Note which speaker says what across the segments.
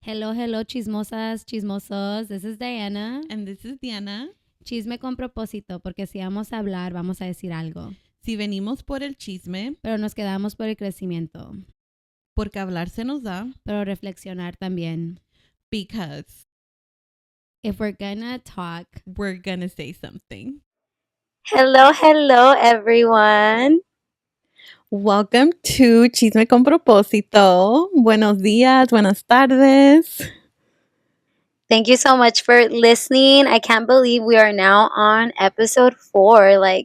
Speaker 1: Hello, hello, chismosas, chismosos. This is Diana.
Speaker 2: And this is Diana.
Speaker 1: Chisme con propósito, porque si vamos a hablar, vamos a decir algo.
Speaker 2: Si venimos por el chisme,
Speaker 1: Pero nos quedamos por el crecimiento.
Speaker 2: porque hablar se nos da.
Speaker 1: Pero reflexionar también.
Speaker 2: Because
Speaker 1: if we're gonna talk,
Speaker 2: we're gonna say something.
Speaker 3: Hello, everyone.
Speaker 2: Welcome to Chisme con Propósito. Buenos días, buenas tardes.
Speaker 3: Thank you so much for listening. I can't believe we are now on episode 4. I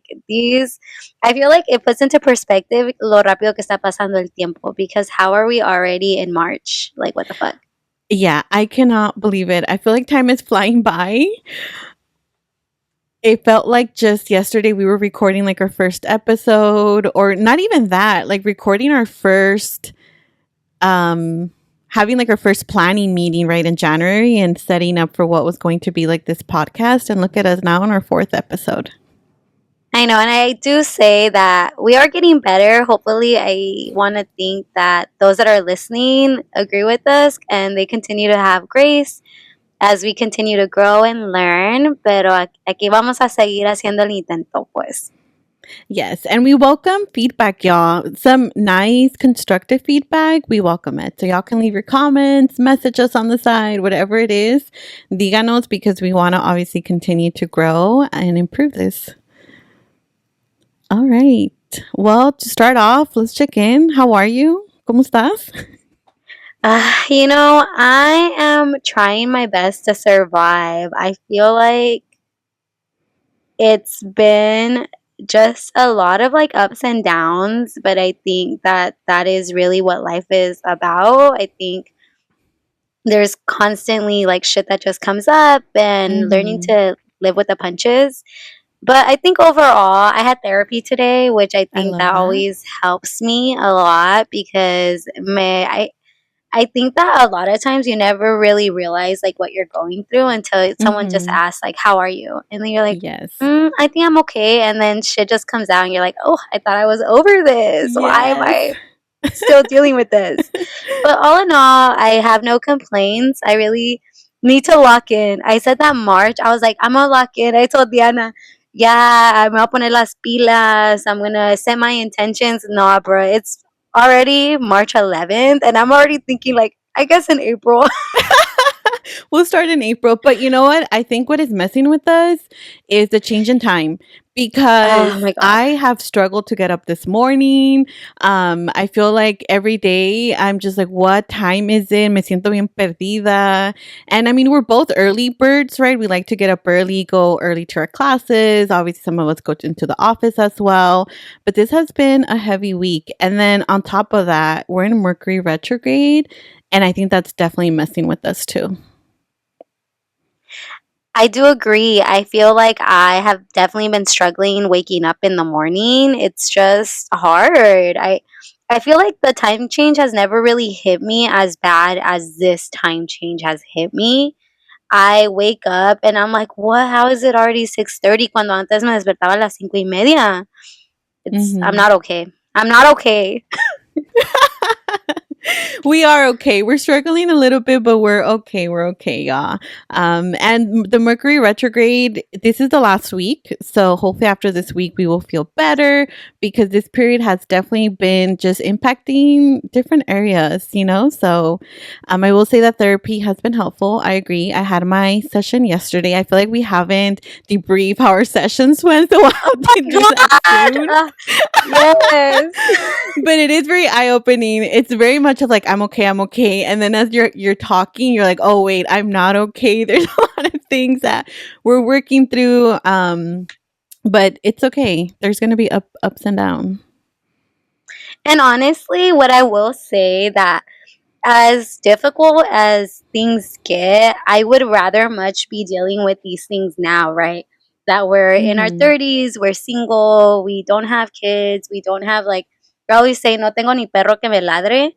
Speaker 3: feel like it puts into perspective lo rápido que está pasando el tiempo, because how are we already in March? Like, what the fuck?
Speaker 2: Yeah, I cannot believe it. I feel like time is flying by. It felt like just yesterday we were recording like our first episode, or not even that, like recording our first, having like our first planning meeting right in January and setting up for what was going to be like this podcast. And look at us now on our 4th episode.
Speaker 3: I know, and I do say that we are getting better. Hopefully, I want to think that those that are listening agree with us and they continue to have grace as we continue to grow and learn, pero aquí vamos a seguir haciendo el intento, pues.
Speaker 2: Yes, and we welcome feedback, y'all. Some nice, constructive feedback, we welcome it. So y'all can leave your comments, message us on the side, whatever it is. Díganos, because we want to obviously continue to grow and improve this. All right. Well, to start off, let's check in. How are you? ¿Cómo estás?
Speaker 3: I am trying my best to survive. I feel like it's been just a lot of like ups and downs, but I think that is really what life is about. I think there's constantly like shit that just comes up and learning to live with the punches. But I think overall, I had therapy today, which I think
Speaker 2: love
Speaker 3: that
Speaker 2: that.
Speaker 3: always helps me a lot, because I think that a lot of times you never really realize like what you're going through until someone just asks like, "How are you?" And then you're like,
Speaker 2: Yes.
Speaker 3: I think I'm okay. And then shit just comes out and you're like, "Oh, I thought I was over this. Why am I still dealing with this?" But all in all, I have no complaints. I really need to lock in. I said that March, I was like, I'm gonna lock in. I told Diana, yeah, I'm gonna poner las pilas. I'm gonna set my intentions. No, bro, it's already March 11th, and I'm already thinking like, I guess in April.
Speaker 2: We'll start in April. But you know what? I think what is messing with us is the change in time, because
Speaker 3: my God.
Speaker 2: I have struggled to get up this morning. I feel like every day I'm just like, what time is it? Me siento bien perdida. And I mean, we're both early birds, right? We like to get up early, go early to our classes. Obviously, some of us go into the office as well. But this has been a heavy week. And then on top of that, we're in Mercury retrograde. And I think that's definitely messing with us too.
Speaker 3: I do agree. I feel like I have definitely been struggling waking up in the morning. It's just hard. I feel like the time change has never really hit me as bad as this time change has hit me. I wake up and I'm like, what? How is it already 6:30 cuando antes me despertaba a las 5:30? I'm not okay. I'm not okay.
Speaker 2: We are okay. We're struggling a little bit, but we're okay. We're okay, y'all. And the Mercury retrograde, this is the last week. So hopefully after this week, we will feel better, because this period has definitely been just impacting different areas, you know? So I will say that therapy has been helpful. I agree. I had my session yesterday. I feel like we haven't debriefed how our sessions went, so I'll have to do that soon.
Speaker 3: Yes.
Speaker 2: But it is very eye-opening. It's very much of like, I'm okay. And then as you're talking, you're like, oh wait, I'm not okay. There's a lot of things that we're working through. But it's okay. There's gonna be ups and downs.
Speaker 3: And honestly, what I will say, that as difficult as things get, I would rather much be dealing with these things now, right? That we're in our 30s, we're single, we don't have kids, we don't have like, we always say, no tengo ni perro que me ladre.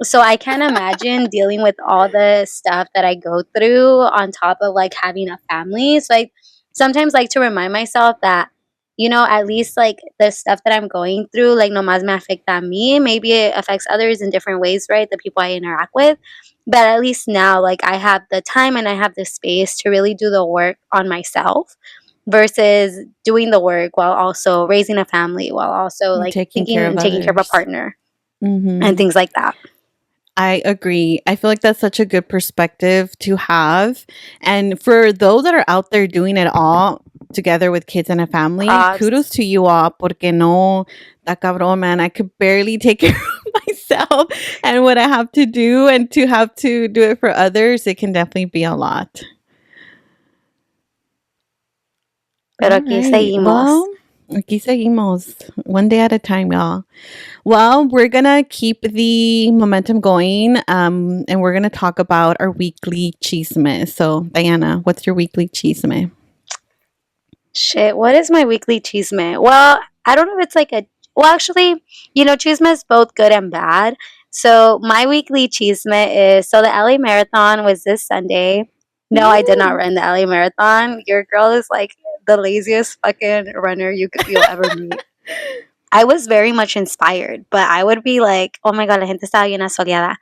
Speaker 3: So I can't imagine dealing with all the stuff that I go through on top of like having a family. So I sometimes like to remind myself that, at least like the stuff that I'm going through, like nomás me afecta a mí. Maybe it affects others in different ways, right? The people I interact with. But at least now, like I have the time and I have the space to really do the work on myself versus doing the work while also raising a family, while also like
Speaker 2: Taking
Speaker 3: thinking
Speaker 2: care of
Speaker 3: and taking care of a
Speaker 2: others.
Speaker 3: partner and
Speaker 2: Mm-hmm.
Speaker 3: things like that.
Speaker 2: I agree. I feel like that's such a good perspective to have. And for those that are out there doing it all together with kids and a family,
Speaker 3: Props.
Speaker 2: kudos to you all. Porque no, that cabrón, man. I could barely take care of myself and what I have to do. And to have to do it for others, it can definitely be a lot.
Speaker 3: Pero
Speaker 2: All
Speaker 3: aquí
Speaker 2: right.
Speaker 3: seguimos.
Speaker 2: Well, aquí seguimos. One day at a time, y'all. Well, we're going to keep the momentum going, and we're going to talk about our weekly chisme. So, Diana, what's your weekly chisme?
Speaker 3: Shit, what is my weekly chisme? Well, I don't know if it's like well, actually, chisme is both good and bad. So my weekly chisme is, so the LA Marathon was this Sunday. No, I did not run the LA Marathon. Your girl is like the laziest fucking runner you'll ever meet. I was very much inspired, but I would be like, oh my God, la gente estaba bien asoleada.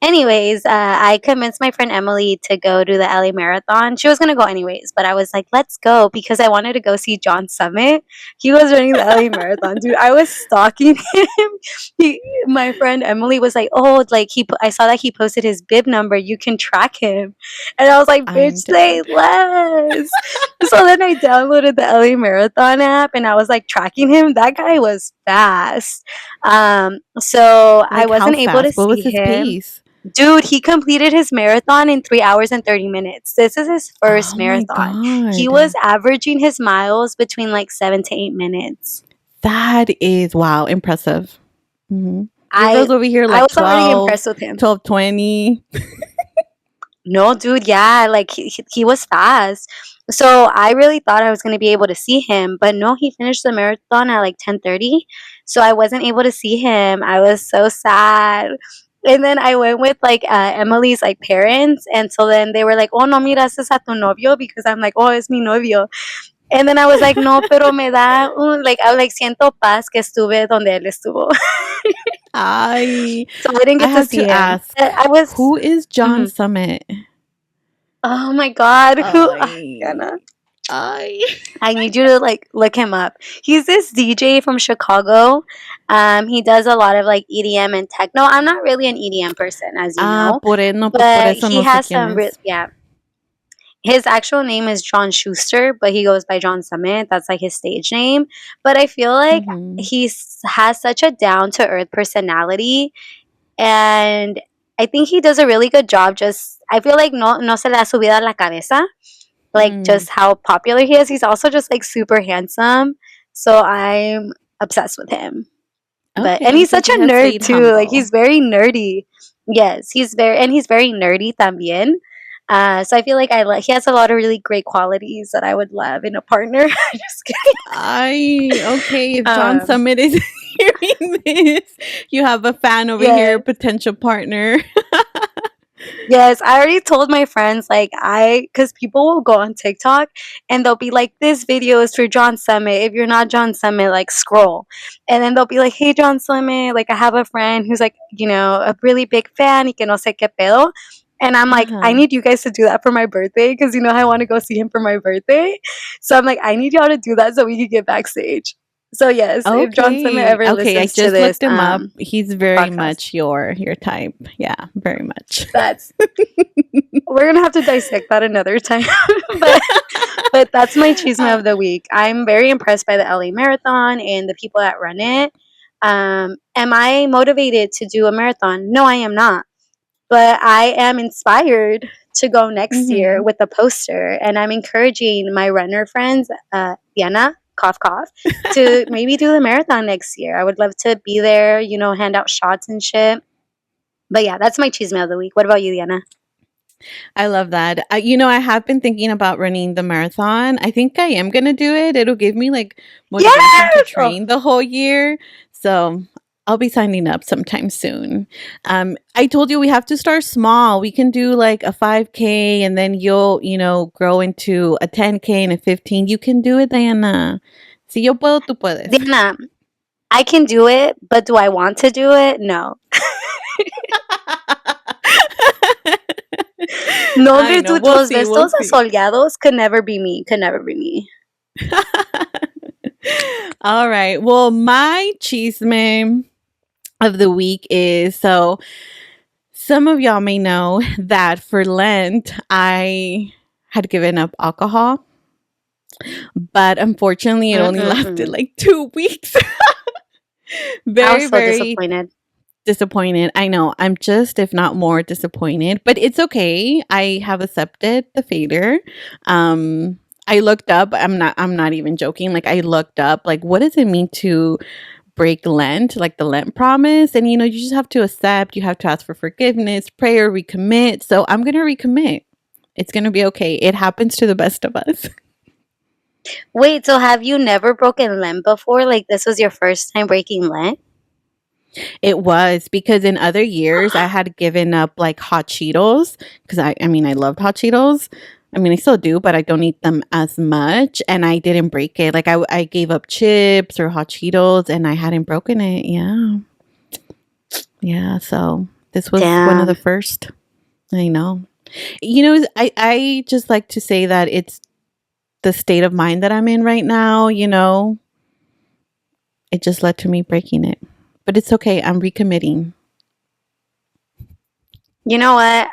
Speaker 3: Anyways, I convinced my friend Emily to go to the LA Marathon. She was going to go anyways, but I was like, let's go because I wanted to go see John Summit. He was running the LA Marathon. Dude, I was stalking him. My friend Emily was like, oh, like I saw that he posted his bib number. You can track him. And I was like, bitch, say less. So then I downloaded the LA Marathon app and I was like tracking him. That guy was fast. So I wasn't able to
Speaker 2: What was
Speaker 3: see
Speaker 2: his
Speaker 3: him.
Speaker 2: pace?
Speaker 3: Dude, he completed his marathon in 3 hours and 30 minutes. This is his first
Speaker 2: Oh
Speaker 3: marathon.
Speaker 2: my God.
Speaker 3: He was averaging his miles between like 7 to 8 minutes.
Speaker 2: That is, wow, impressive. Mm-hmm.
Speaker 3: I
Speaker 2: Your girl's over here
Speaker 3: I
Speaker 2: like
Speaker 3: was already impressed with him.
Speaker 2: 12:20.
Speaker 3: No, dude, yeah, like he was fast. So I really thought I was going to be able to see him, but no, he finished the marathon at like 10:30. So I wasn't able to see him. I was so sad. And then I went with like Emily's like parents, and so then they were like, "Oh, no miraste a tu novio," because I'm like, "Oh, es mi novio." And then I was like, "No, pero me da like I was like siento paz que estuve donde él estuvo." So I didn't get to
Speaker 2: have
Speaker 3: see
Speaker 2: to
Speaker 3: him.
Speaker 2: ask,
Speaker 3: I was.
Speaker 2: who is John
Speaker 3: Mhm.
Speaker 2: Summit?
Speaker 3: Oh my God, who? Diana.
Speaker 2: I
Speaker 3: I need you to like look him up. He's this DJ from Chicago. He does a lot of like EDM and techno. I'm not really an EDM person, as you know,
Speaker 2: por
Speaker 3: but
Speaker 2: eso
Speaker 3: he
Speaker 2: no sé
Speaker 3: has
Speaker 2: quién
Speaker 3: some.
Speaker 2: es.
Speaker 3: Yeah, his actual name is John Schuster, but he goes by John Summit. That's like his stage name. But I feel like he has such a down to earth personality, and I think he does a really good job. I feel like no se le ha subido a la cabeza. Like just how popular he is. He's also just like super handsome. So I'm obsessed with him. And he's such a nerd too. Like he's very nerdy. Yes, he's very nerdy también. So I feel like he has a lot of really great qualities that I would love in a partner. Just kidding.
Speaker 2: Okay, if John Summit is hearing this, you have a fan over here, potential partner.
Speaker 3: Yes, I already told my friends, like, because people will go on TikTok and they'll be like, this video is for John Summit. If you're not John Summit, like, scroll. And then they'll be like, hey, John Summit, like, I have a friend who's, like, a really big fan, y que no sé qué pedo. And I'm like, I need you guys to do that for my birthday because, I want to go see him for my birthday. So I'm like, I need y'all to do that so we can get backstage. So yes, if John Summit ever listens
Speaker 2: I just
Speaker 3: to this,
Speaker 2: looked him up. He's very
Speaker 3: podcast.
Speaker 2: much your type. Yeah, very much.
Speaker 3: We're gonna have to dissect that another time. but that's my chisme of the week. I'm very impressed by the LA Marathon and the people that run it. Am I motivated to do a marathon? No, I am not. But I am inspired to go next year with a poster, and I'm encouraging my runner friends, Diana, cough cough, to maybe do the marathon next year. I would love to be there, hand out shots and shit. But yeah, that's my chisme of the week. What about you, Diana?
Speaker 2: I love that. I have been thinking about running the marathon. I think I am going to do it. It'll give me like motivation to train the whole year. So I'll be signing up sometime soon. I told you we have to start small. We can do like a 5K and then you'll, grow into a 10K and a 15. You can do it, Diana. Si yo puedo, tú puedes.
Speaker 3: Diana, I can do it, but do I want to do it? No. No
Speaker 2: I know.
Speaker 3: virtud,
Speaker 2: We'll
Speaker 3: los
Speaker 2: see. We'll
Speaker 3: vestos
Speaker 2: see.
Speaker 3: asoleados could never be me. Could never be me.
Speaker 2: All right. Well, my chisme of the week is so some of y'all may know that for Lent, I had given up alcohol, but unfortunately, it only lasted
Speaker 3: Mm-mm-mm.
Speaker 2: like 2 weeks.
Speaker 3: I
Speaker 2: Very,
Speaker 3: was so
Speaker 2: very
Speaker 3: disappointed.
Speaker 2: disappointed. I know. I'm just, if not more, disappointed, but it's okay. I have accepted the failure. I looked up. I'm not even joking. Like I looked up. Like, what does it mean to break Lent? Like the Lent promise, and you just have to accept. You have to ask for forgiveness, prayer, recommit. So I'm gonna recommit. It's gonna be okay. It happens to the best of us.
Speaker 3: Wait, so have you never broken Lent before? Like this was your first time breaking Lent?
Speaker 2: It was because in other years I had given up like hot Cheetos because I mean I loved hot Cheetos. I mean I still do, but I don't eat them as much, and I didn't break it. Like I gave up chips or hot Cheetos, and I hadn't broken it. Yeah, yeah. So this was one of the
Speaker 3: Damn.
Speaker 2: first. I know. I just like to say that it's the state of mind that I'm in right now. It just led to me breaking it, but it's okay. I'm recommitting.
Speaker 3: You know what?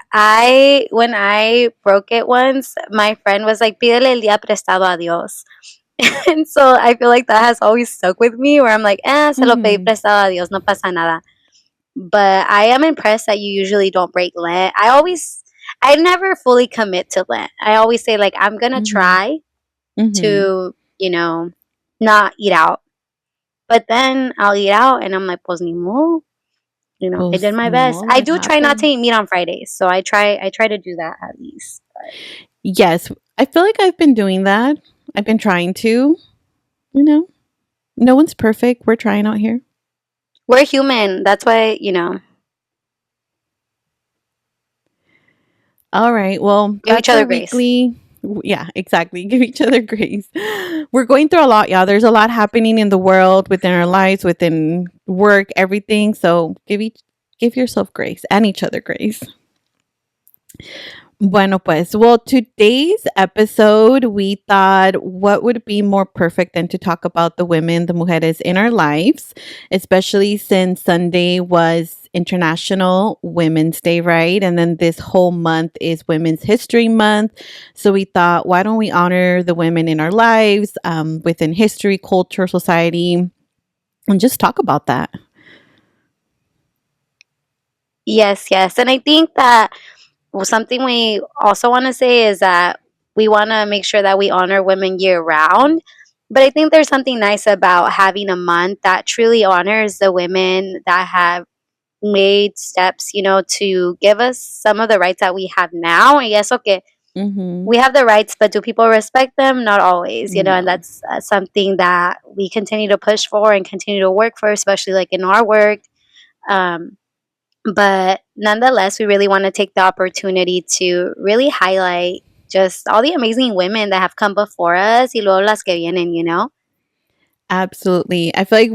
Speaker 3: When I broke it once, my friend was like, "Pídele el día prestado a Dios." And so I feel like that has always stuck with me where I'm like, se lo pedí
Speaker 2: Mm-hmm.
Speaker 3: prestado a Dios, no pasa nada. But I am impressed that you usually don't break Lent. I never fully commit to Lent. I always say, like, I'm going to
Speaker 2: Mm-hmm.
Speaker 3: try
Speaker 2: Mm-hmm.
Speaker 3: to, not eat out. But then I'll eat out and I'm like, pues ni modo. I did
Speaker 2: Pues
Speaker 3: my
Speaker 2: ni
Speaker 3: best.
Speaker 2: modo,
Speaker 3: I
Speaker 2: it
Speaker 3: do try not to
Speaker 2: happened.
Speaker 3: eat meat on Fridays. So I try to do that at least.
Speaker 2: Yes, I feel like I've been doing that. I've been trying to, you know. No one's perfect. We're trying out here.
Speaker 3: We're human. That's why.
Speaker 2: All right. Well,
Speaker 3: Give each
Speaker 2: that's
Speaker 3: other
Speaker 2: our
Speaker 3: grace.
Speaker 2: weekly. Yeah, exactly. Give each other grace. We're going through a lot, y'all. There's a lot happening in the world, within our lives, within work, everything. So give yourself grace and each other grace. Bueno, pues, well, today's episode, we thought what would be more perfect than to talk about the women, the mujeres in our lives, especially since Sunday was International Women's Day, right? And then this whole month is Women's History Month. So we thought, why don't we honor the women in our lives within history, culture, society, and just talk about that?
Speaker 3: Yes, yes. And I think that something we also want to say is that we want to make sure that we honor women year round. But I think there's something nice about having a month that truly honors the women that have made steps, to give us some of the rights that we have now. And yes, okay,
Speaker 2: Mm-hmm.
Speaker 3: we have the rights, but do people respect them? Not always, and
Speaker 2: No.
Speaker 3: that's something that we continue to push for and continue to work for, especially like in our work. Um, but nonetheless, we really want to take the opportunity to really highlight just all the amazing women that have come before us y luego las que vienen.
Speaker 2: Absolutely. I feel like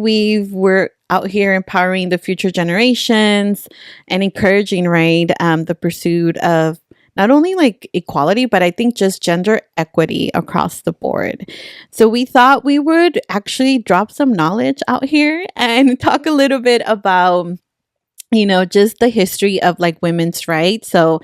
Speaker 2: we're out here empowering the future generations and encouraging, right, the pursuit of not only like equality, but I think just gender equity across the board. So we thought we would actually drop some knowledge out here and talk a little bit about just the history of like women's rights. So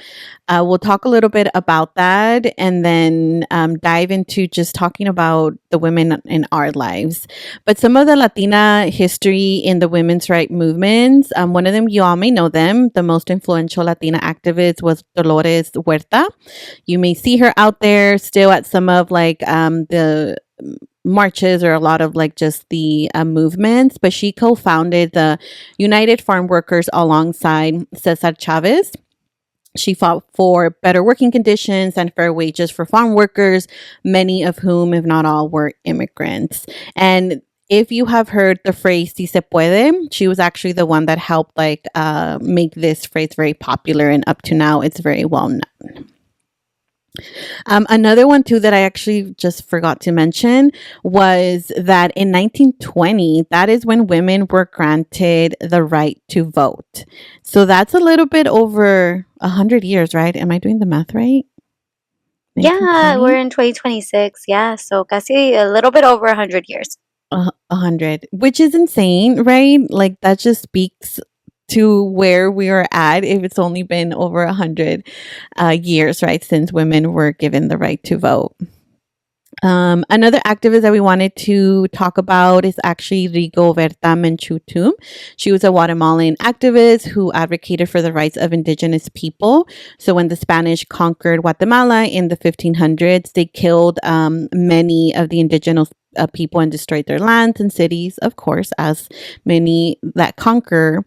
Speaker 2: we'll talk a little bit about that and then dive into just talking about the women in our lives. But some of the Latina history in the women's right movements, one of them, you all may know them. The most influential Latina activist was Dolores Huerta. You may see her out there still at some of like the marches or a lot of like just the movements, but she co-founded the United Farm Workers alongside Cesar Chavez. She fought for better working conditions and fair wages for farm workers, many of whom, if not all, were immigrants. And if you have heard the phrase "si se puede," she was actually the one that helped make this phrase very popular, and up to now, it's very well known. Another one too that I actually just forgot to mention was that in 1920, that is when women were granted the right to vote. So that's a little bit over 100 years, right? Am I doing the math right?
Speaker 3: Yeah, we're
Speaker 2: 1920?
Speaker 3: in 2026. Yeah, so casi a little bit over 100 years.
Speaker 2: 100, which is insane, right? Like that just speaks to where we are at if it's only been over 100 years, right, since women were given the right to vote. Another activist that we wanted to talk about is actually Rigoberta Menchutum. She was a Guatemalan activist who advocated for the rights of indigenous people. So when the Spanish conquered Guatemala in the 1500s, they killed many of the indigenous people and destroyed their lands and cities, of course, as many that conquer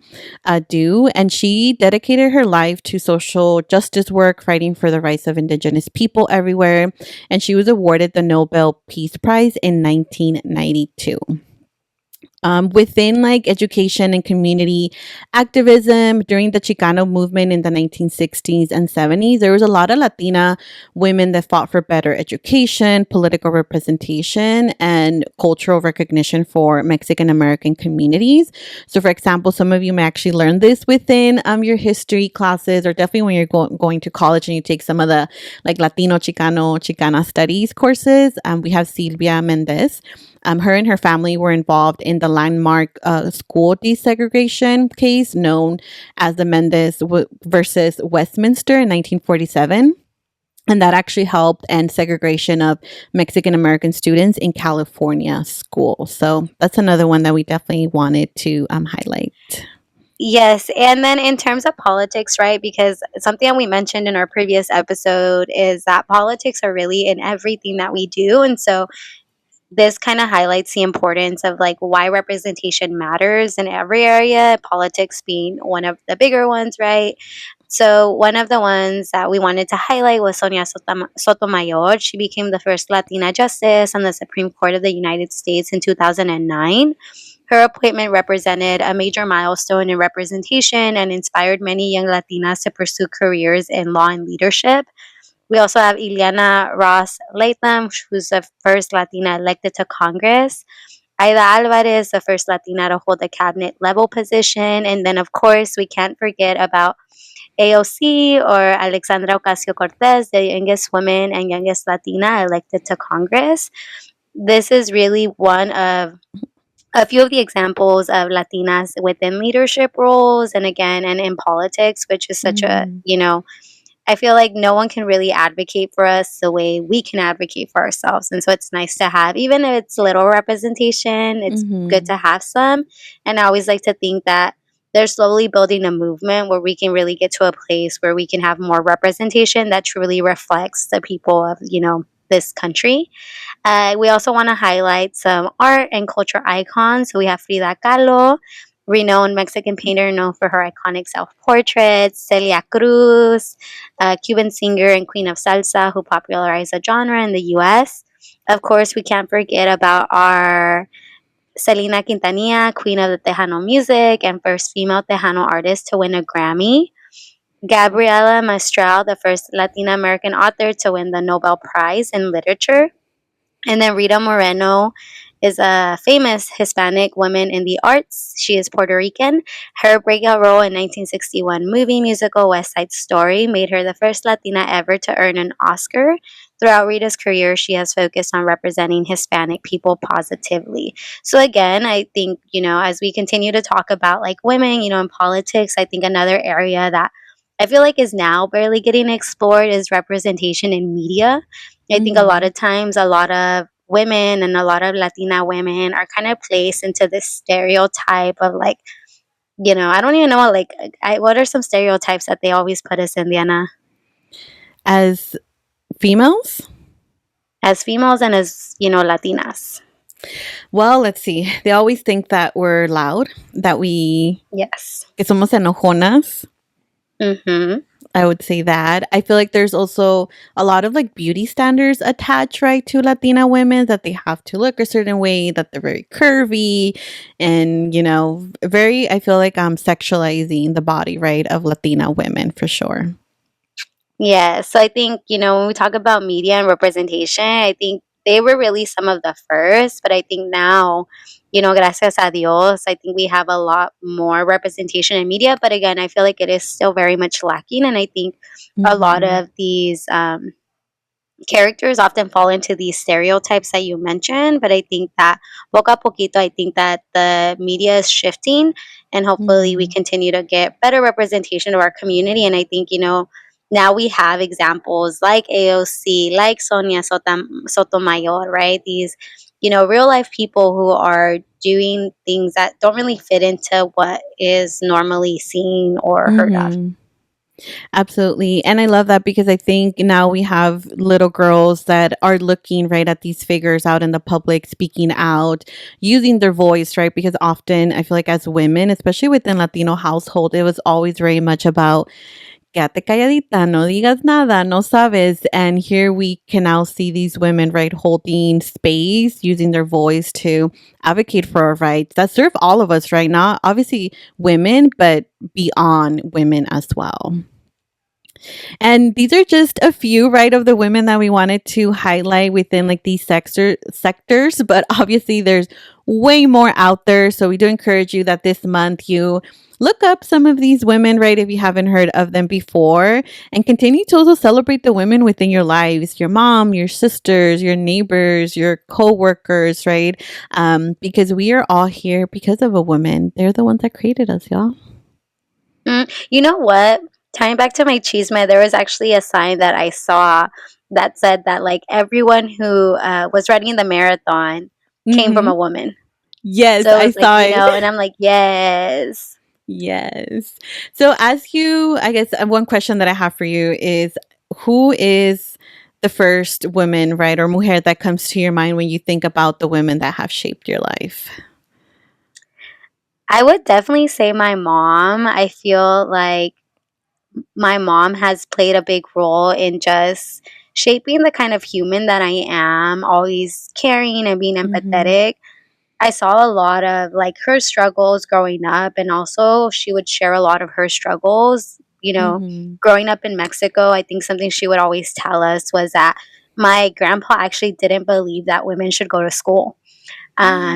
Speaker 2: do. And she dedicated her life to social justice work, fighting for the rights of indigenous people everywhere, and she was awarded the Nobel Peace Prize in 1992. Within like education and community activism during the Chicano movement in the 1960s and 70s, there was a lot of Latina women that fought for better education, political representation, and cultural recognition for Mexican American communities. So, for example, some of you may actually learn this within your history classes, or definitely when you're going to college and you take some of the like Latino, Chicano, Chicana studies courses. We have Silvia Mendez. Her and her family were involved in the landmark school desegregation case known as the Mendez versus Westminster in 1947. And that actually helped end segregation of Mexican American students in California schools. So that's another one that we definitely wanted to highlight.
Speaker 3: Yes, and then in terms of politics, right? Because something that we mentioned in our previous episode is that politics are really in everything that we do. And so this kind of highlights the importance of like why representation matters in every area, politics being one of the bigger ones, right? So one of the ones that we wanted to highlight was Sonia Sotomayor. She became the first Latina justice on the Supreme Court of the United States in 2009. Her appointment represented a major milestone in representation and inspired many young Latinas to pursue careers in law and leadership. We also have Ileana Ross Latham, who's the first Latina elected to Congress. Aida Alvarez, the first Latina to hold a cabinet level position. And then, of course, we can't forget about AOC or Alexandra Ocasio Cortez, the youngest woman and youngest Latina elected to Congress. This is really one of a few of the examples of Latinas within leadership roles and again, and in politics, which is such a,
Speaker 2: Mm-hmm.
Speaker 3: I feel like no one can really advocate for us the way we can advocate for ourselves. And so it's nice to have, even if it's little representation, it's good
Speaker 2: Mm-hmm.
Speaker 3: to have some. And I always like to think that they're slowly building a movement where we can really get to a place where we can have more representation that truly reflects the people of, this country. We also want to highlight some art and culture icons. So we have Frida Kahlo, renowned Mexican painter known for her iconic self-portraits, Celia Cruz, a Cuban singer and queen of salsa who popularized the genre in the U.S. Of course, we can't forget about our Selena Quintanilla, queen of the Tejano music and first female Tejano artist to win a Grammy. Gabriela Mistral, the first Latina American author to win the Nobel Prize in Literature. And then Rita Moreno is a famous Hispanic woman in the arts. She is Puerto Rican. Her breakout role in 1961 movie musical West Side Story made her the first Latina ever to earn an Oscar. Throughout Rita's career, she has focused on representing Hispanic people positively. So again, I think, as we continue to talk about like women, in politics, I think another area that I feel like is now barely getting explored is representation in media. I think a lot
Speaker 2: Mm-hmm.
Speaker 3: of times, a lot of women and a lot of Latina women are kind of placed into this stereotype of like, I don't even know, like, what are some stereotypes that they always put us in, Diana,
Speaker 2: As females?
Speaker 3: as females and as, Latinas?
Speaker 2: Well, let's see. They always think that we're loud,
Speaker 3: Yes.
Speaker 2: que somos enojonas.
Speaker 3: Mm-hmm.
Speaker 2: I would say that. I feel like there's also a lot of like beauty standards attached, right, to Latina women, that they have to look a certain way, that they're very curvy and, I feel like I'm sexualizing the body, right, of Latina women for sure.
Speaker 3: Yeah, so I think, when we talk about media and representation, I think they were really some of the first, but I think now, gracias a Dios, I think we have a lot more representation in media, but again, I feel like it is still very much lacking, and I think a lot
Speaker 2: Mhm.
Speaker 3: of these characters often fall into these stereotypes that you mentioned, but I think that poco a poquito, I think that the media is shifting, and hopefully we
Speaker 2: Mhm.
Speaker 3: continue to get better representation of our community. And I think, now we have examples like AOC, like Sotomayor, right? These, real life people who are doing things that don't really fit into what is normally seen or heard of.
Speaker 2: Mhm. Absolutely. And I love that because I think now we have little girls that are looking right at these figures out in the public, speaking out, using their voice, right? Because often I feel like as women, especially within Latino household, it was always very much about quédate calladita, no digas nada, no sabes. And here we can now see these women, right, holding space, using their voice to advocate for our rights that serve all of us, right? Not obviously women, but beyond women as well. And these are just a few, right, of the women that we wanted to highlight within like these sectors, but obviously there's way more out there. So we do encourage you that this month you look up some of these women, right, if you haven't heard of them before, and continue to also celebrate the women within your lives, your mom, your sisters, your neighbors, your co-workers, right? Because we are all here because of a woman. They're the ones that created us, y'all.
Speaker 3: You know what? Tying back to my chisme, there was actually a sign that I saw that said that like everyone who was running the marathon came from
Speaker 2: Mm-hmm.
Speaker 3: a woman.
Speaker 2: Yes,
Speaker 3: So it
Speaker 2: I
Speaker 3: was like,
Speaker 2: saw it.
Speaker 3: and I'm like, yes.
Speaker 2: Yes. So, as you, I guess one question that I have for you is who is the first woman, right, or mujer that comes to your mind when you think about the women that have shaped your life?
Speaker 3: I would definitely say my mom. I feel like my mom has played a big role in just shaping the kind of human that I am, always caring and being
Speaker 2: Mhm.
Speaker 3: empathetic. I saw a lot of like her struggles growing up, and also she would share a lot of her struggles.
Speaker 2: Mhm.
Speaker 3: Growing up in Mexico, I think something she would always tell us was that my grandpa actually didn't believe that women should go to school.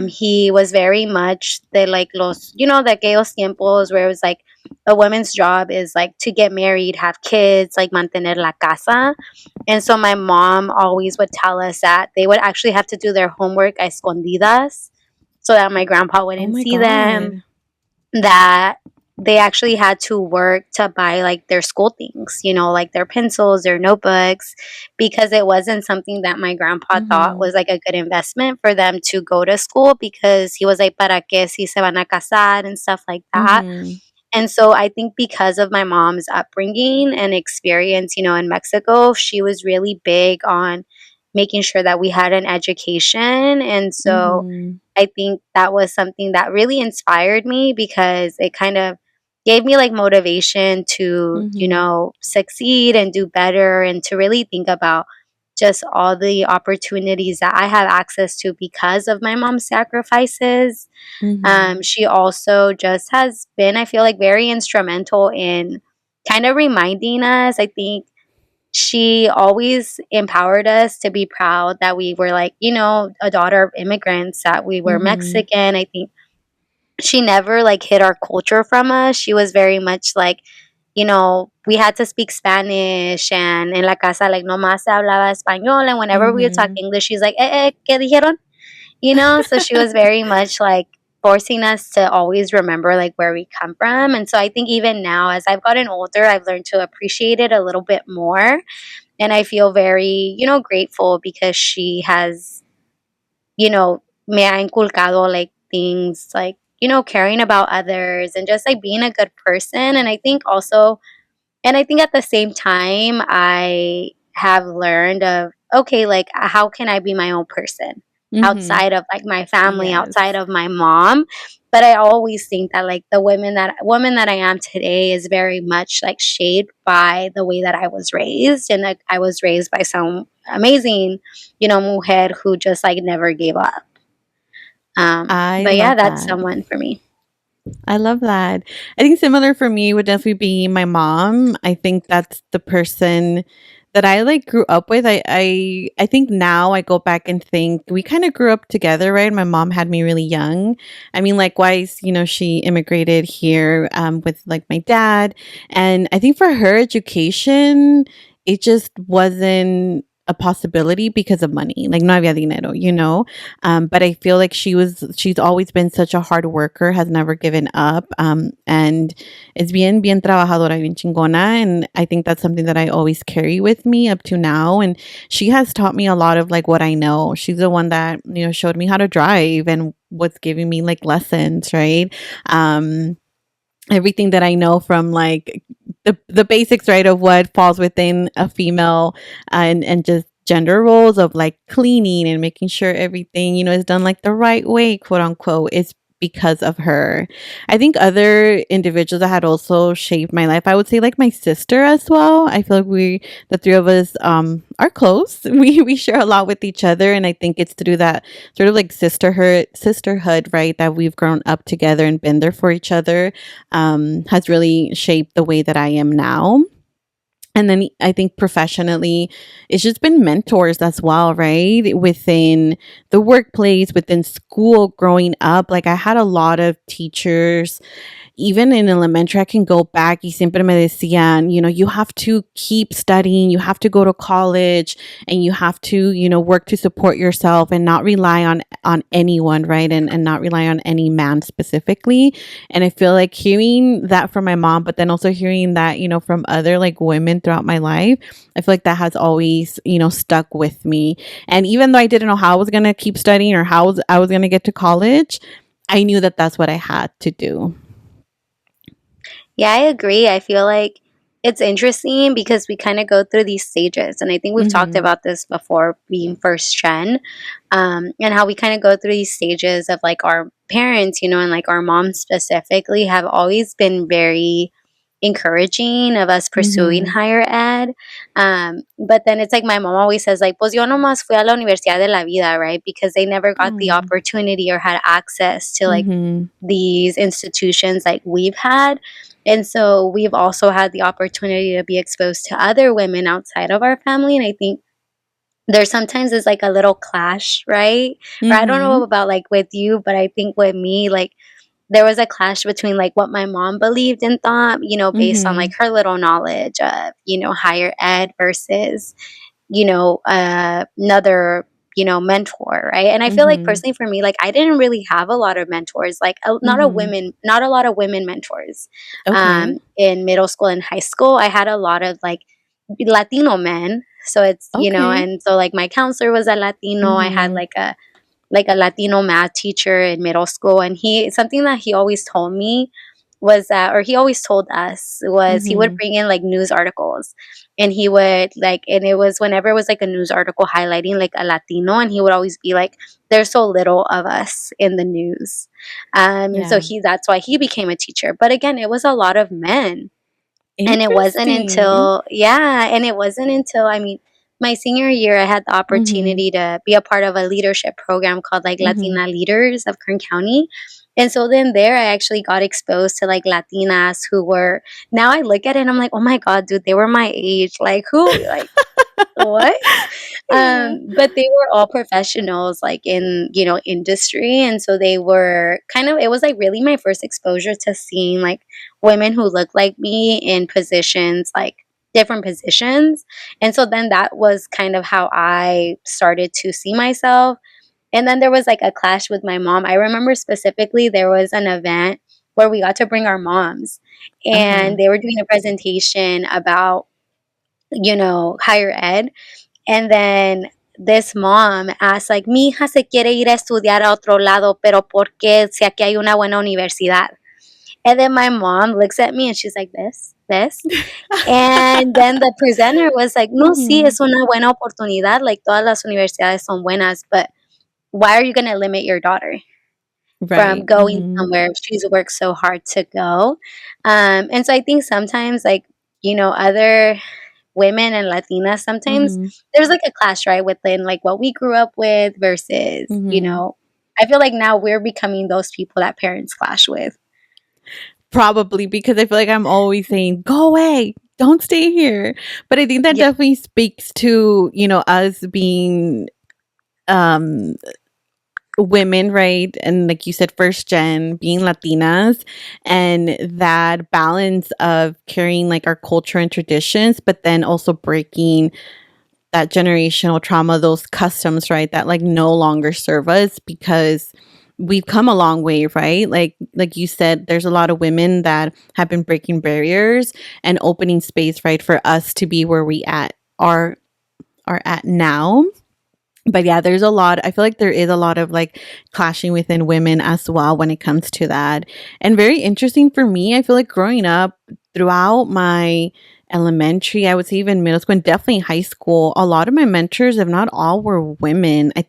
Speaker 3: He was very much the like los, de aquellos tiempos where it was like a woman's job is like to get married, have kids, like mantener la casa. And so my mom always would tell us that they would actually have to do their homework a escondidas so that my grandpa
Speaker 2: Oh
Speaker 3: wouldn't
Speaker 2: my
Speaker 3: see them,
Speaker 2: god.
Speaker 3: that they actually had to work to buy like their school things, like their pencils, their notebooks, because it wasn't something that my grandpa thought
Speaker 2: Mhm.
Speaker 3: was like a good investment for them to go to school, because he was like, para que si se van a casar and stuff like that.
Speaker 2: Mhm.
Speaker 3: And so I think because of my mom's upbringing and experience, in Mexico, she was really big on making sure that we had an education. And so
Speaker 2: Mhm.
Speaker 3: I think that was something that really inspired me, because it kind of gave me like motivation to,
Speaker 2: Mhm.
Speaker 3: succeed and do better, and to really think about just all the opportunities that I have access to because of my mom's sacrifices.
Speaker 2: Mhm.
Speaker 3: She also just has been, I feel like, very instrumental in kind of reminding us. I think she always empowered us to be proud that we were like, a daughter of immigrants, that we were
Speaker 2: Mhm.
Speaker 3: Mexican. I think she never like hid our culture from us. She was very much like, we had to speak Spanish, and en la casa, like, nomás se hablaba español. And whenever we would talk
Speaker 2: Mhm.
Speaker 3: English, she's like, ¿qué dijeron? So she was very much like forcing us to always remember like where we come from. And so I think even now, as I've gotten older, I've learned to appreciate it a little bit more. And I feel very, grateful, because she has, me ha inculcado like things like, caring about others and just like being a good person. And I think also, and I think at the same time, I have learned of, okay, like, how can I be my own person
Speaker 2: Mhm.
Speaker 3: outside of like my family, outside
Speaker 2: Yes.
Speaker 3: of my mom? But I always think that like the woman that I am today is very much like shaped by the way that I was raised, and like I was raised by some amazing, mujer who just like never gave up.
Speaker 2: I
Speaker 3: But yeah,
Speaker 2: love
Speaker 3: that's
Speaker 2: that.
Speaker 3: someone for me.
Speaker 2: I love that. I think similar for me would definitely be my mom. I think that's the person that I like grew up with. I think now I go back and think we kind of grew up together, right? My mom had me really young. I mean, likewise, she immigrated here with like my dad, and I think for her education, it just wasn't a possibility because of money. Like no había dinero. But I feel like she's always been such a hard worker, has never given up, and is bien trabajadora, bien chingona. And I think that's something that I always carry with me up to now. And she has taught me a lot of like what I know. She's the one that, showed me how to drive and was giving me like lessons, right? Everything that I know from like the basics, right, of what falls within a female and just gender roles of like cleaning and making sure everything, is done like the right way, quote unquote, is because of her. I think other individuals that had also shaped my life, I would say like my sister as well. I feel like the three of us, are close. We share a lot with each other. And I think it's through that sort of like sisterhood, right, that we've grown up together and been there for each other, has really shaped the way that I am now. And then I think professionally, it's just been mentors as well, right? Within the workplace, within school, growing up. Like I had a lot of teachers even in elementary, I can go back y siempre me decían, you have to keep studying, you have to go to college, and you have to, work to support yourself and not rely on anyone, right? And not rely on any man specifically. And I feel like hearing that from my mom, but then also hearing that, from other like women throughout my life, I feel like that has always, stuck with me. And even though I didn't know how I was going to keep studying or how I was going to get to college, I knew that that's what I had to do.
Speaker 3: Yeah, I agree. I feel like it's interesting because we kind of go through these stages. And I think we've talked about this before being first gen, and how we kind of go through these stages of like our parents, and like our moms specifically have always been very encouraging of us pursuing higher ed. But then it's like my mom always says, like, pues yo nomás fui a la Universidad de la Vida, right? Because they never got the opportunity or had access to like these institutions like we've had. And so we've also had the opportunity to be exposed to other women outside of our family. And I think there sometimes is like a little clash, right? Or I don't know about like with you, but I think with me, like there was a clash between like what my mom believed and thought, based on like her little knowledge of, higher ed versus, another, mentor, right? And I feel like personally for me, like I didn't really have a lot of mentors, like not a lot of women mentors.
Speaker 2: Okay.
Speaker 3: In middle school and high school, I had a lot of like Latino men. So it's,
Speaker 2: Okay.
Speaker 3: and so like my counselor was a Latino. I had like a Latino math teacher in middle school, and something that he always told me was that, or he always told us, was he would bring in like news articles, and he would like, and it was whenever it was like a news article highlighting like a Latino, and he would always be like, there's so little of us in the news. And so
Speaker 2: Yeah.
Speaker 3: that's why he became a teacher. But again, it was a lot of men. And it wasn't
Speaker 2: Interesting.
Speaker 3: until, yeah, and it wasn't until, I mean, my senior year, I had the opportunity to be a part of a leadership program called like Latina Leaders of Kern County. And so then there, I actually got exposed to like Latinas who were, now I look at it and I'm like, oh my God, dude, they were my age. Like, who, like, what?
Speaker 2: Yeah.
Speaker 3: But they were all professionals like in, industry. And so they were kind of, it was like really my first exposure to seeing like women who looked like me in positions, like different positions. And so then that was kind of how I started to see myself. And then there was like a clash with my mom. I remember specifically there was an event where we got to bring our moms, and they were doing a presentation about, higher ed. And then this mom asked, like, mi hija se quiere ir a estudiar a otro lado, pero ¿por qué si aquí hay una buena universidad? And then my mom looks at me and she's like, this. And then the presenter was like, no, sí, es una buena oportunidad. Like, todas las universidades son buenas, but why are you going to limit your daughter from
Speaker 2: Right.
Speaker 3: going somewhere if she's worked so hard to go? And so I think sometimes, like, other women and Latinas, sometimes there's like a clash, right, within like what we grew up with versus, I feel like now we're becoming those people that parents clash with.
Speaker 2: Probably because I feel like I'm always saying, go away, don't stay here. But I think that
Speaker 3: Yeah.
Speaker 2: definitely speaks to, us being um women, right? And like you said, first gen, being Latinas, and that balance of carrying like our culture and traditions, but then also breaking that generational trauma, those customs, right? That like no longer serve us because we've come a long way, right? Like you said, there's a lot of women that have been breaking barriers and opening space, right, for us to be where we are at now. But yeah, there's a lot. I feel like there is a lot of like clashing within women as well when it comes to that. And very interesting for me, I feel like growing up throughout my elementary, I would say even middle school and definitely high school, a lot of my mentors, if not all, were women. I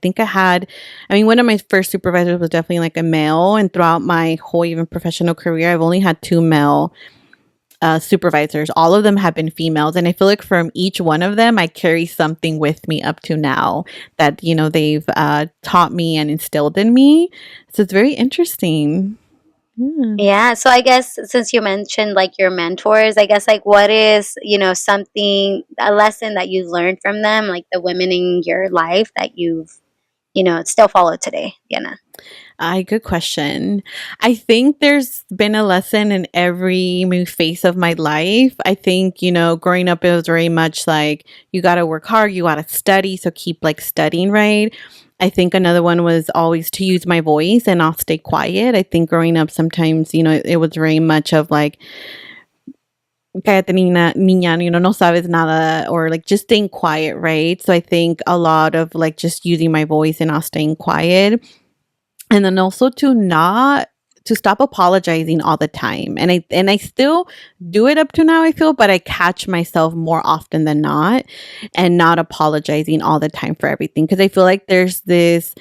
Speaker 2: mean, one of my first supervisors was definitely like a male. And throughout my whole even professional career, I've only had two male supervisors. All of them have been females. And I feel like from each one of them, I carry something with me up to now that, they've taught me and instilled in me. So it's very interesting. Yeah.
Speaker 3: Yeah. So I guess since you mentioned like your mentors, I guess like what is, something, a lesson that you learned from them, like the women in your life that you've, still follow today, Diana?
Speaker 2: Good question. I think there's been a lesson in every maybe phase of my life. I think, growing up, it was very much like you got to work hard, you got to study. So keep like studying, right? I think another one was always to use my voice and not stay quiet. I think growing up, sometimes, it was very much of like, cállate niña, no sabes nada, or like just staying quiet, right? So I think a lot of like just using my voice and not staying quiet. And then also to stop apologizing all the time. And I still do it up to now, I feel, but I catch myself more often than not and not apologizing all the time for everything. Because I feel like there's this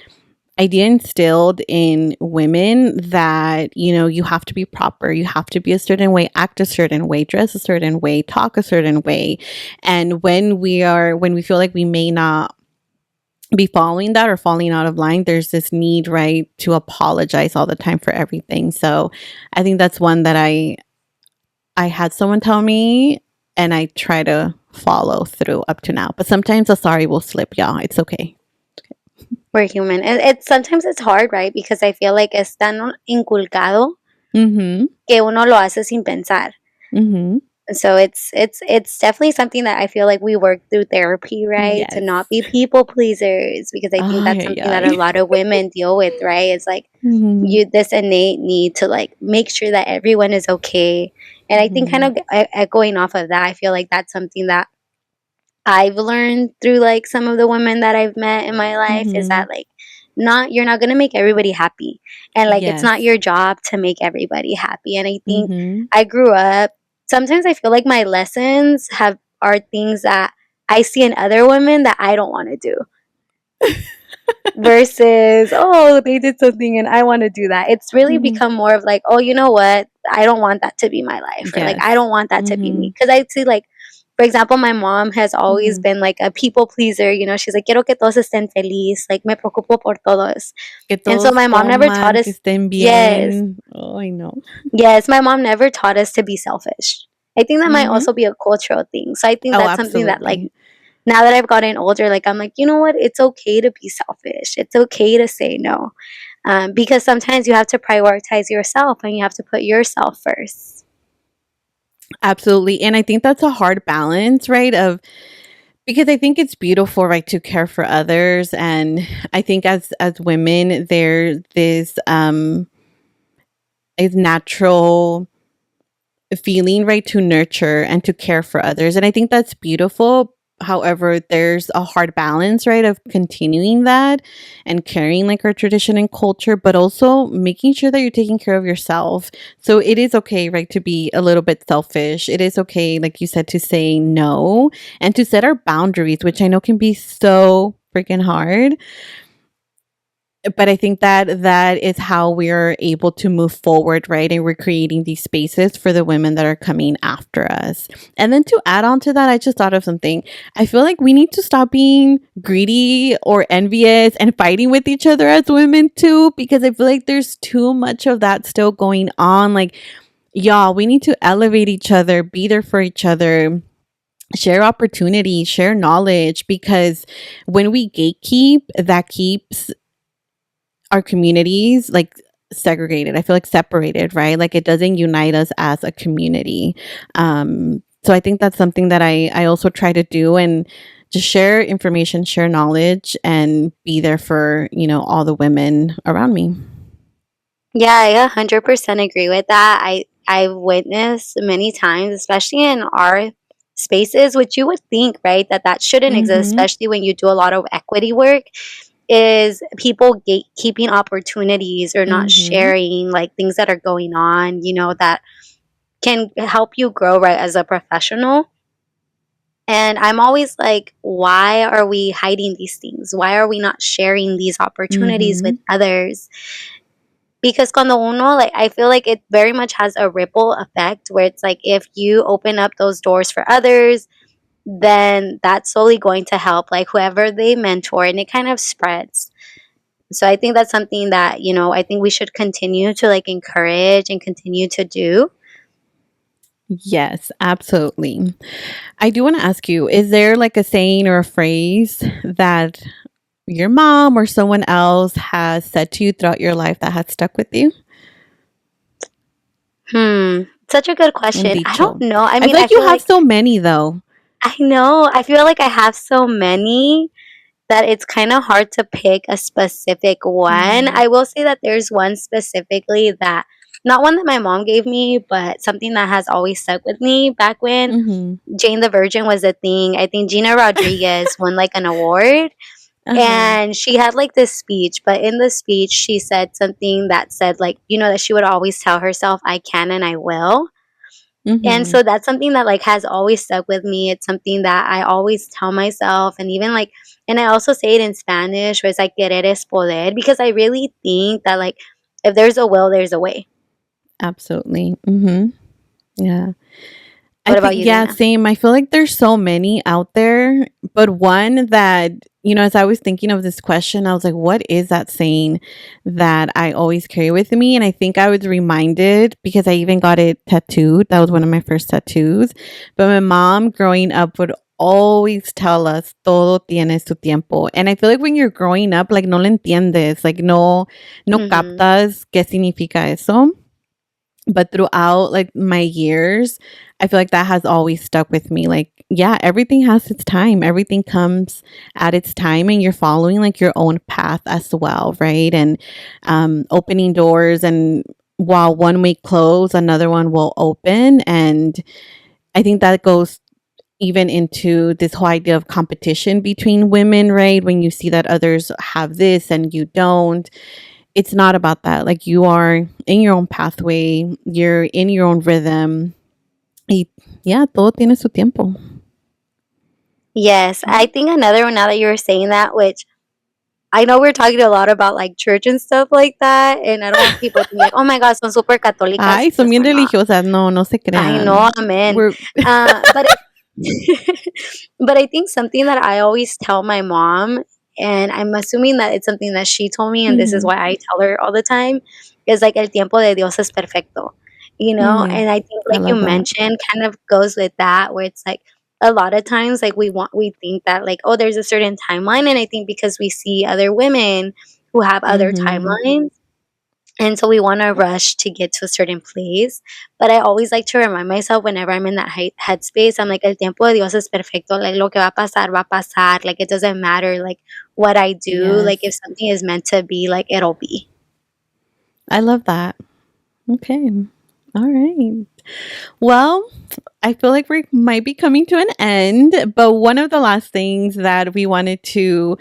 Speaker 2: idea instilled in women that, you have to be proper, you have to be a certain way, act a certain way, dress a certain way, talk a certain way. And when we feel like we may not be following that or falling out of line, there's this need, right, to apologize all the time for everything. So I think that's one that I had someone tell me, and I try to follow through up to now. But sometimes a sorry will slip, y'all. It's okay.
Speaker 3: We're human. And sometimes it's hard, right? Because I feel like es tan inculcado que uno lo hace sin pensar. So it's definitely something that I feel like we work through therapy, right?
Speaker 2: Yes.
Speaker 3: To not be people pleasers, because I think that's something that a lot of women deal with, right? It's like this innate need to like make sure that everyone is okay. And I think kind of echoing off of that, I feel like that's something that I've learned through like some of the women that I've met in my life is that like you're not going to make everybody happy, and like it's not your job to make everybody happy. And I think I grew up, sometimes I feel like my lessons are things that I see in other women that I don't want to do. Versus, oh, they did something and I want to do that. It's really become more of like, oh, you know what? I don't want that to be my life. Or like, I don't want that to be me. Because I see like, for example, my mom has always been like a people pleaser. She's like, quiero que todos estén feliz. Like, me preocupo por todos. And so my mom never taught us. Yes.
Speaker 2: Oh, I know.
Speaker 3: Yes, my mom never taught us to be selfish. I think that might also be a cultural thing. So I think that's something that like, now that I've gotten older, like I'm like, you know what? It's okay to be selfish. It's okay to say no. Because sometimes you have to prioritize yourself and you have to put yourself first.
Speaker 2: Absolutely. And I think that's a hard balance, right? Because I think it's beautiful, right, to care for others. And I think as women, there's this is natural feeling, right, to nurture and to care for others. And I think that's beautiful. However, there's a hard balance, right, of continuing that and carrying like our tradition and culture, but also making sure that you're taking care of yourself. So it is okay, right, to be a little bit selfish. It is okay, like you said, to say no and to set our boundaries, which I know can be so freaking hard. But I think that is how we're able to move forward, right? And we're creating these spaces for the women that are coming after us. And then to add on to that, I just thought of something. I feel like we need to stop being greedy or envious and fighting with each other as women too, because I feel like there's too much of that still going on. Like, Y'all, we need to elevate each other, be there for each other, share opportunities, share knowledge, because when we gatekeep, that keeps our communities like segregated. I feel like separated, right? Like it doesn't unite us as a community. So I think that's something that I also try to do, and just share information, share knowledge, and be there for, all the women around me.
Speaker 3: Yeah, I 100% agree with that. I've witnessed many times, especially in our spaces, which you would think, right, that shouldn't exist,
Speaker 2: Mm-hmm.
Speaker 3: especially when you do a lot of equity work, is people gatekeeping opportunities or not
Speaker 2: Mm-hmm.
Speaker 3: sharing like things that are going on, that can help you grow, right, as a professional. And I'm always like, why are we hiding these things? Why are we not sharing these opportunities with
Speaker 2: Mm-hmm.
Speaker 3: others? Because cuando uno, like, I feel like it very much has a ripple effect where it's like if you open up those doors for others, then that's solely going to help like whoever they mentor, and it kind of spreads. So I think that's something that, I think we should continue to like encourage and continue to do.
Speaker 2: Yes, absolutely. I do want to ask you, is there like a saying or a phrase that your mom or someone else has said to you throughout your life that has stuck with you?
Speaker 3: Such a good
Speaker 2: Un
Speaker 3: question. I don't
Speaker 2: dicho.
Speaker 3: know. I
Speaker 2: I
Speaker 3: mean,
Speaker 2: feel
Speaker 3: I
Speaker 2: like you
Speaker 3: feel
Speaker 2: have
Speaker 3: like
Speaker 2: so many though.
Speaker 3: I know. I feel like I have so many that it's kind of hard to pick a specific one.
Speaker 2: Mm-hmm.
Speaker 3: I will say that there's one specifically that, not one that my mom gave me, but something that has always stuck with me back when
Speaker 2: Mm-hmm.
Speaker 3: Jane the Virgin was a thing. I think Gina Rodriguez won like an award,
Speaker 2: Uh-huh.
Speaker 3: and she had like this speech, but in the speech she said something that said like, that she would always tell herself, I can and I will. And
Speaker 2: Mm-hmm.
Speaker 3: so that's something that like has always stuck with me. It's something that I always tell myself, and even like, and I also say it in Spanish where it's like querer es poder, because I really think that like if there's a will, there's a way.
Speaker 2: Absolutely. Mm-hmm. Yeah. I
Speaker 3: What
Speaker 2: think,
Speaker 3: about you,
Speaker 2: yeah,
Speaker 3: Dana?
Speaker 2: same. I feel like there's so many out there, but one that, as I was thinking of this question, I was like, what is that saying that I always carry with me? And I think I was reminded because I even got it tattooed. That was one of my first tattoos. But my mom growing up would always tell us, todo tiene su tiempo. And I feel like when you're growing up, like, no le entiendes, like, no
Speaker 3: Mm-hmm.
Speaker 2: captas qué significa eso. But throughout like my years, I feel like that has always stuck with me. Like, yeah, everything has its time. Everything comes at its time, and you're following like your own path as well, right? And opening doors, and while one may close, another one will open. And I think that goes even into this whole idea of competition between women, right? When you see that others have this and you don't, it's not about that. Like, you are in your own pathway, you're in your own rhythm. Y yeah, todo tiene su tiempo.
Speaker 3: Yes, I think another one, now that you were saying that, which I know we're talking a lot about like church and stuff like that, and I don't want people to think like, oh my God, son super católicas,
Speaker 2: Ay, son
Speaker 3: because
Speaker 2: bien
Speaker 3: we're not.
Speaker 2: religiosas. No, no se
Speaker 3: I know,
Speaker 2: crean.
Speaker 3: amen.
Speaker 2: We're
Speaker 3: But but I think something that I always tell my mom, and I'm assuming that it's something that she told me, and this is
Speaker 2: mhm,
Speaker 3: why I tell her all the time, is like el tiempo de Dios es perfecto,
Speaker 2: mhm.
Speaker 3: And I think,
Speaker 2: I
Speaker 3: like you
Speaker 2: love that.
Speaker 3: mentioned, kind of goes with that, where it's like a lot of times, like we think that like, oh, there's a certain timeline, and I think because we see other women who have other
Speaker 2: Mhm.
Speaker 3: timelines, and so we want to rush to get to a certain place. But I always like to remind myself whenever I'm in that headspace, I'm like, el tiempo de Dios es perfecto. Like, lo que va a pasar. Like, it doesn't matter, like, what I do. Like, if
Speaker 2: Yes.
Speaker 3: something is meant to be, like, it'll be.
Speaker 2: I love that. Okay. All right. Well, I feel like we might be coming to an end, but one of the last things that we wanted to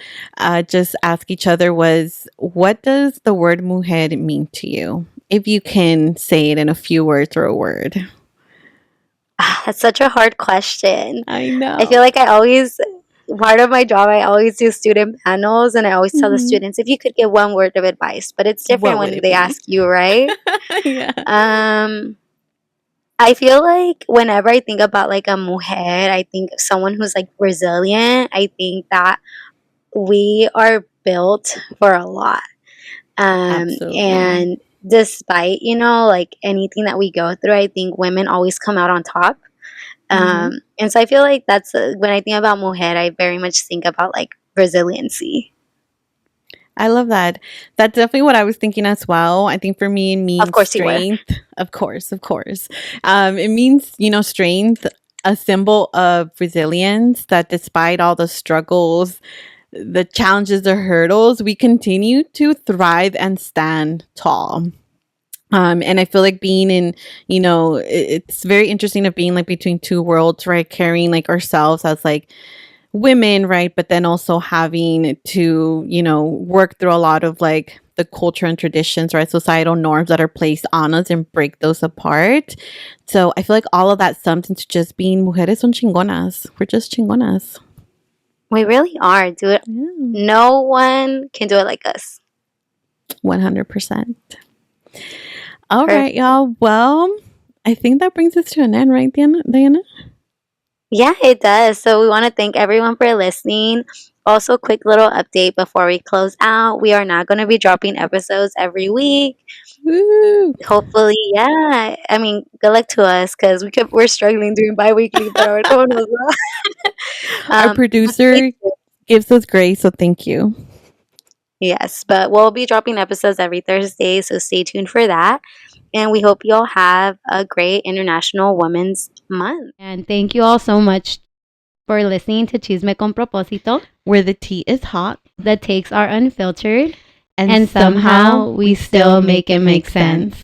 Speaker 2: just ask each other was, what does the word mujer mean to you? If you can say it in a few words or a word.
Speaker 3: That's such a hard question.
Speaker 2: I
Speaker 3: I feel
Speaker 2: know.
Speaker 3: like part of my job, I always do student panels, and I always tell the
Speaker 2: Hmm.
Speaker 3: students, if you could give one word of advice, but it's different
Speaker 2: What would
Speaker 3: when
Speaker 2: it
Speaker 3: they
Speaker 2: be?
Speaker 3: ask you, right?
Speaker 2: Yeah.
Speaker 3: Um, I feel like whenever I think about like a mujer, I think of someone who's like resilient. I think that we are built for a lot.
Speaker 2: Absolutely.
Speaker 3: And despite, like anything that we go through, I think women always come out on top. And so I feel like that's when I think about mujer, I very much think about like resiliency.
Speaker 2: I love that. That's definitely what I was thinking as well. I think for me, it means
Speaker 3: Of course
Speaker 2: strength. Of course, of course. It means, strength, a symbol of resilience that despite all the struggles, the challenges, the hurdles, we continue to thrive and stand tall. And I feel like being in, it's very interesting of being like between two worlds, right? Carrying like ourselves as like women, right? But then also having to, work through a lot of like the culture and traditions, right? Societal norms that are placed on us and break those apart. So I feel like all of that sums into just being mujeres son chingonas. We're just chingonas.
Speaker 3: We really are. No one can do it like us.
Speaker 2: 100%. All right, y'all. Well, I think that brings us to an end, right, Diana?
Speaker 3: Yeah, it does. So we want to thank everyone for listening. Also, quick little update before we close out. We are not going to be dropping episodes every week.
Speaker 2: Woo.
Speaker 3: Hopefully, yeah. I mean, good luck to us because we're struggling doing bi-weekly, but
Speaker 2: our producer gives us grace, so thank you.
Speaker 3: Yes, but we'll be dropping episodes every Thursday, so stay tuned for that. And we hope you all have a great International Women's Month.
Speaker 1: And thank you all so much for listening to Chisme con Propósito,
Speaker 2: where the tea is hot,
Speaker 1: the takes are unfiltered,
Speaker 2: and somehow we still make it make sense.